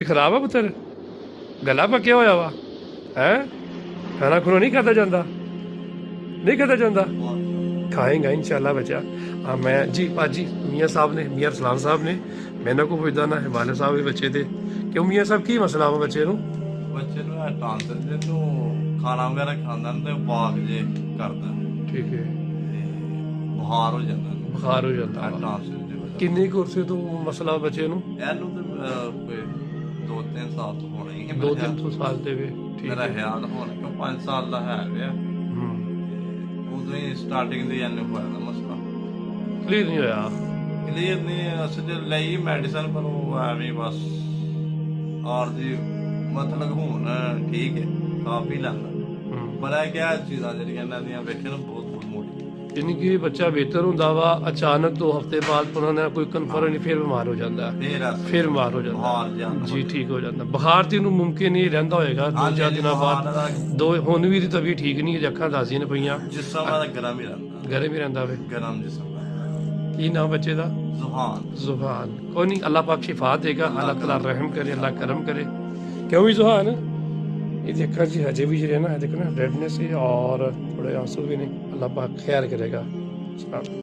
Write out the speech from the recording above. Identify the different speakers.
Speaker 1: ਖਰਾਬ ਆ ਪੁੱਤਰ ਗਲਾ ਪੱਕਿਆ ਹੋਇਆ ਵਾ ਹੈ ਖਾਣਾ ਖੁਣਾ ਨਹੀਂ ਖਾਧਾ ਜਾਂਦਾ ਨਹੀਂ ਖਾਧਾ ਜਾਂਦਾ ਖਾਏਗਾ ਇਨਸ਼ਾਅੱਲਾ ਬੱਚਾ मैं जी भाजी मियाँ साहब ने मियाँ रसलान साहब ने मैंने को पुछदा ना वाले साहब भी बच्चे दे क्यों मियाँ साहब की मसला वा बच्चे ਨੂੰ
Speaker 2: ਟਾਂਸਰ ਜੇ ਤੋਂ ਖਾਣਾ ਵਗੈਰਾ ਖਾਂਦਾ ਨਾ ਤੇ ਵਾਕ ਜੇ ਕਰਦਾ
Speaker 1: ਠੀਕ ਹੈ
Speaker 2: ਬੁਖਾਰ ਹੋ ਜਾਂਦਾ
Speaker 1: ਬੁਖਾਰ ਹੋ ਜਾਂਦਾ ਵਾ।
Speaker 2: ਟਾਂਸਰ ਦੇ ਵਜ੍ਹਾ
Speaker 1: ਕਿੰਨੀ ਕੁਰਸੇ ਤੋਂ ਮਸਲਾ ਬੱਚੇ ਨੂੰ
Speaker 2: ਇਹਨੂੰ ਤੇ ਕੋਈ 2-3 ਸਾਲ ਤੋਂ ਹੋਣਾ ਹੀ ਹੈ
Speaker 1: 2-3 ਸਾਲ ਦੇ ਵੇ ਠੀਕ
Speaker 2: ਮੇਰਾ
Speaker 1: ਹੈ
Speaker 2: ਖਿਆਲ ਹੁਣ ਕਿਉਂ 5 ਸਾਲ ਦਾ ਹੈ ਗਿਆ ਉਦੋਂ ਹੀ ਸਟਾਰਟਿੰਗ ਦੇ ਇਹਨੂੰ ਹੋਇਆ ਦਾ ਮਸਲਾ
Speaker 1: ਕਲੀਅਰ ਨਹੀਂ ਹੋਇਆ
Speaker 2: ਕਲੀਅਰ ਨਹੀਂ ਅਸਲ ਲਈ ਮੈਡੀਸਨ ਪਰ ਉਹ ਐਵੇਂ ਬਸ ਔਰ ਦੀ ਮਤਲਬ ਹੁਣ ਠੀਕ ਹੈ ਕਾਫੀ ਲੈਂਦਾ ਪਰ ਇਹ ਕਿਹਾ ਚੀਜ਼ਾਂ ਜਿਹੜੀਆਂ ਇਹਨਾਂ ਦੀਆਂ ਵੇਖੇ ਨਾ ਬਹੁਤ ਬਹੁਤ ਮੋਟੀ
Speaker 1: ਯਾਨੀ ਕਿ ਬੱਚਾ ਬਿਹਤਰ ਹੁੰਦਾ ਵਾ ਅਚਾਨਕ 2 ਹਫ਼ਤੇ ਬਾਅਦ ਉਹਨਾਂ ਨੇ ਕੋਈ ਕਨਫਰਮ ਨਹੀਂ ਫਿਰ ਬਿਮਾਰ ਹੋ ਜਾਂਦਾ ਫਿਰ ਬਿਮਾਰ ਹੋ ਜਾਂਦਾ
Speaker 2: ਬੁਖਾਰ ਜਾਂਦਾ
Speaker 1: ਜੀ ਠੀਕ ਹੋ ਜਾਂਦਾ ਬੁਖਾਰ ਤੇ ਇਹਨੂੰ ਮੁਮਕਿਨ ਨਹੀਂ ਰਹਿੰਦਾ ਹੋਏਗਾ 2-4 ਦਿਨਾਂ ਬਾਅਦ ਦੋ ਹੁਣ ਵੀ ਦੀ ਤਬੀਅਤ ਠੀਕ ਨਹੀਂ ਹੈ ਅੱਖਾਂ ਦੱਸਦੀਆਂ ਨੇ ਪਈਆਂ
Speaker 2: ਜਿਸਮ ਦਾ ਗਰਮ ਹੀ ਰਹਿੰਦਾ
Speaker 1: ਗਰਮ ਹੀ ਰਹਿੰਦਾ ਵੇ
Speaker 2: ਗਰਮ ਜਿਸਮ
Speaker 1: ਕੀ ਨਾਮ ਬੱਚੇ ਦਾ ਜ਼ੁਹਾਨ ਕੋਈ ਨਹੀਂ ਅੱਲਾਹ ਪਾਕ ਸ਼ਿਫਾ ਦੇਗਾ ਅੱਲਾਹ ਤਾਲਾ ਰਹਿਮ ਕਰੇ ਅੱਲਾਹ ਕਰਮ करे क्यों भी जुहान ये देखा जी हजे भी जो ना देखो ना रेडनेस है और थोड़े आंसू भी नहीं अल्लाह पाक ख्याल करेगा।